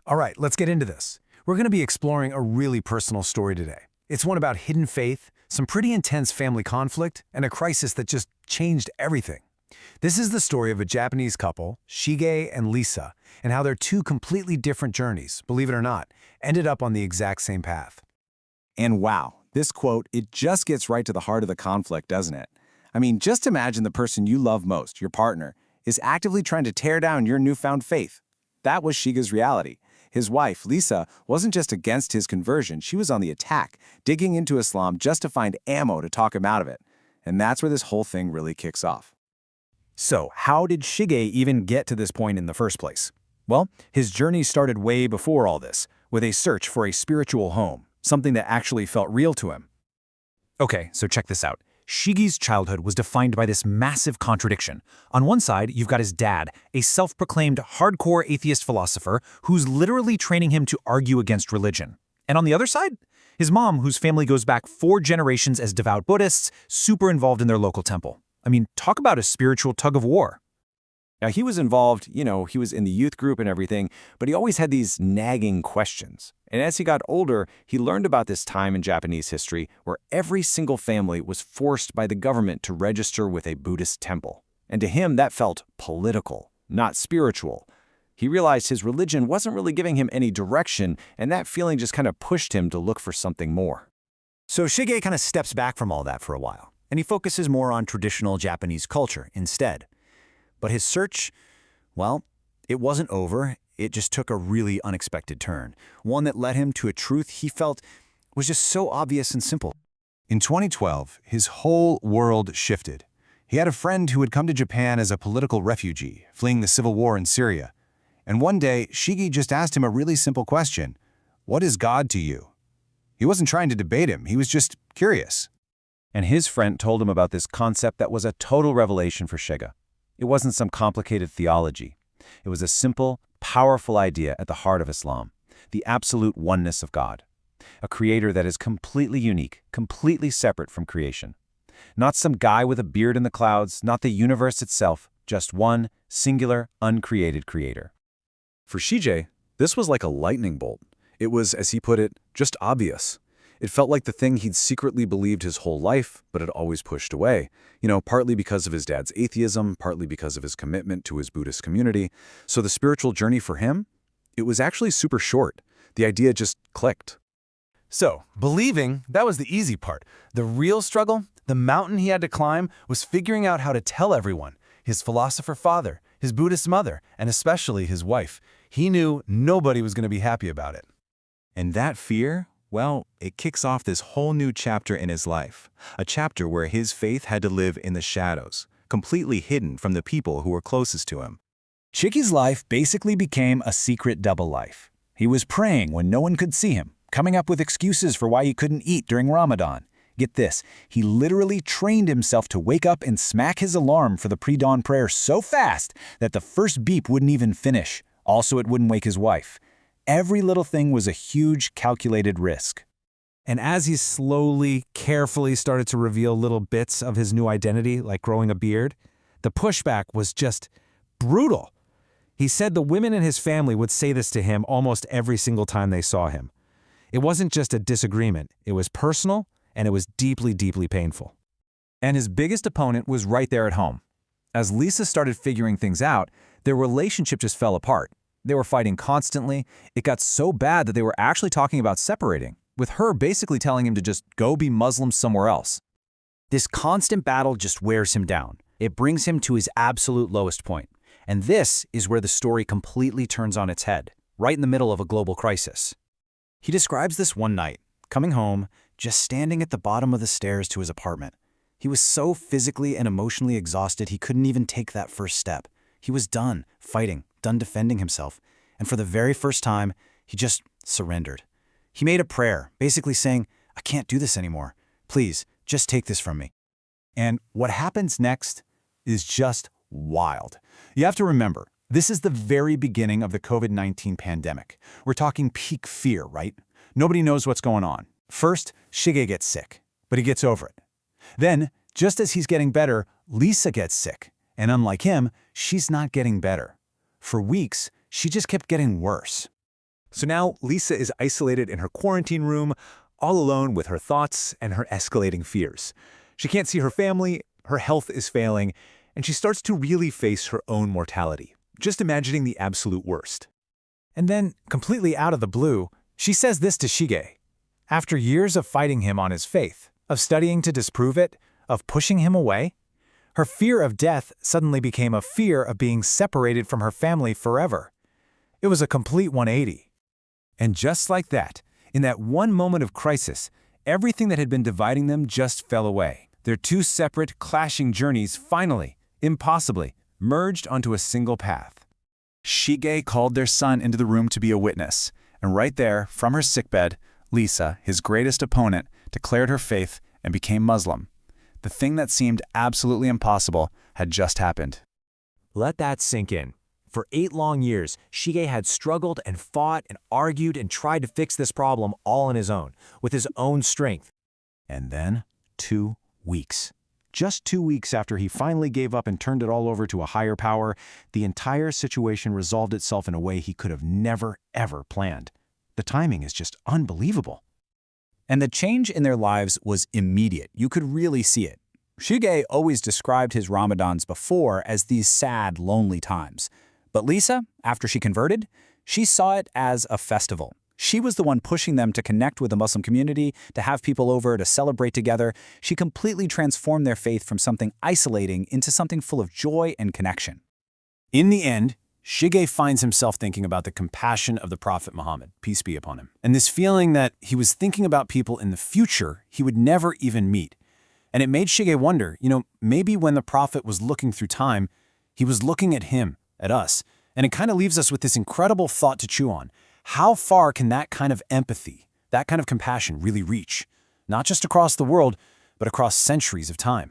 All right, let's get into this. We're going to be exploring a really personal story today. It's one about hidden faith, some pretty intense family conflict, and a crisis that just changed everything. This is the story of a Japanese couple, Shige and Lisa, and how their two completely different journeys, believe it or not, ended up on the exact same path. And wow, this quote, it just gets right to the heart of the conflict, doesn't it? I mean, just imagine the person you love most, your partner, is actively trying to tear down your newfound faith. That was Shige's reality. His wife, Lisa, wasn't just against his conversion, she was on the attack, digging into Islam just to find ammo to talk him out of it. And that's where this whole thing really kicks off. So, how did Shige even get to this point in the first place? Well, his journey started way before all this, with a search for a spiritual home, something that actually felt real to him. Okay, so check this out. Shige's childhood was defined by this massive contradiction. On one side, you've got his dad, a self-proclaimed hardcore atheist philosopher who's literally training him to argue against religion. And on the other side, his mom, whose family goes back 4 generations as devout Buddhists, super involved in their local temple. I mean, talk about a spiritual tug of war. Now, he was involved, he was in the youth group and everything, but he always had these nagging questions. And as he got older, he learned about this time in Japanese history where every single family was forced by the government to register with a Buddhist temple. And to him, that felt political, not spiritual. He realized his religion wasn't really giving him any direction, and that feeling just kind of pushed him to look for something more. So Shige kind of steps back from all that for a while, and he focuses more on traditional Japanese culture instead. But his search, well, it wasn't over. It just took a really unexpected turn, one that led him to a truth he felt was just so obvious and simple. In 2012, his whole world shifted. He had a friend who had come to Japan as a political refugee, fleeing the civil war in Syria. And one day, Shige just asked him a really simple question: what is God to you? He wasn't trying to debate him, he was just curious. And his friend told him about this concept that was a total revelation for Shige. It wasn't some complicated theology. It was a simple, powerful idea at the heart of Islam, the absolute oneness of God, a creator that is completely unique, completely separate from creation. Not some guy with a beard in the clouds, not the universe itself, just one singular, uncreated creator. For Shige, this was like a lightning bolt. It was, as he put it, just obvious. It felt like the thing he'd secretly believed his whole life, but had always pushed away. Partly because of his dad's atheism, partly because of his commitment to his Buddhist community. So the spiritual journey for him, it was actually super short. The idea just clicked. So, believing, that was the easy part. The real struggle, the mountain he had to climb, was figuring out how to tell everyone. His philosopher father, his Buddhist mother, and especially his wife. He knew nobody was going to be happy about it. And that fear, well, it kicks off this whole new chapter in his life, a chapter where his faith had to live in the shadows, completely hidden from the people who were closest to him. Shige's life basically became a secret double life. He was praying when no one could see him, coming up with excuses for why he couldn't eat during Ramadan. Get this, he literally trained himself to wake up and smack his alarm for the pre-dawn prayer so fast that the first beep wouldn't even finish. Also, it wouldn't wake his wife. Every little thing was a huge, calculated risk. And as he slowly, carefully started to reveal little bits of his new identity, like growing a beard, the pushback was just brutal. He said the women in his family would say this to him almost every single time they saw him. It wasn't just a disagreement, it was personal, and it was deeply, deeply painful. And his biggest opponent was right there at home. As Lisa started figuring things out, their relationship just fell apart. They were fighting constantly. It got so bad that they were actually talking about separating, with her basically telling him to just go be Muslim somewhere else. This constant battle just wears him down. It brings him to his absolute lowest point. And this is where the story completely turns on its head, right in the middle of a global crisis. He describes this one night, coming home, just standing at the bottom of the stairs to his apartment. He was so physically and emotionally exhausted he couldn't even take that first step. He was done fighting, done defending himself, and for the very first time, he just surrendered. He made a prayer, basically saying, "I can't do this anymore. Please, just take this from me." And what happens next is just wild. You have to remember, this is the very beginning of the COVID-19 pandemic. We're talking peak fear, right? Nobody knows what's going on. First, Shige gets sick, but he gets over it. Then, just as he's getting better, Lisa gets sick. And unlike him, she's not getting better. For weeks, she just kept getting worse. So now Lisa is isolated in her quarantine room, all alone with her thoughts and her escalating fears. She can't see her family, her health is failing, and she starts to really face her own mortality, just imagining the absolute worst. And then, completely out of the blue, she says this to Shige. After years of fighting him on his faith, of studying to disprove it, of pushing him away, her fear of death suddenly became a fear of being separated from her family forever. It was a complete 180. And just like that, in that one moment of crisis, everything that had been dividing them just fell away. Their two separate, clashing journeys finally, impossibly, merged onto a single path. Shige called their son into the room to be a witness, and right there, from her sickbed, Lisa, his greatest opponent, declared her faith and became Muslim. The thing that seemed absolutely impossible had just happened. Let that sink in. For 8 long years, Shige had struggled and fought and argued and tried to fix this problem all on his own, with his own strength. And then, 2 weeks. Just 2 weeks after he finally gave up and turned it all over to a higher power, the entire situation resolved itself in a way he could have never, ever planned. The timing is just unbelievable. And the change in their lives was immediate. You could really see it. Shige always described his Ramadans before as these sad, lonely times. But Lisa, after she converted, she saw it as a festival. She was the one pushing them to connect with the Muslim community, to have people over, to celebrate together. She completely transformed their faith from something isolating into something full of joy and connection. In the end, Shige finds himself thinking about the compassion of the Prophet Muhammad, peace be upon him, and this feeling that he was thinking about people in the future he would never even meet. And it made Shige wonder, maybe when the Prophet was looking through time, he was looking at him, at us. And it kind of leaves us with this incredible thought to chew on. How far can that kind of empathy, that kind of compassion really reach? Not just across the world, but across centuries of time.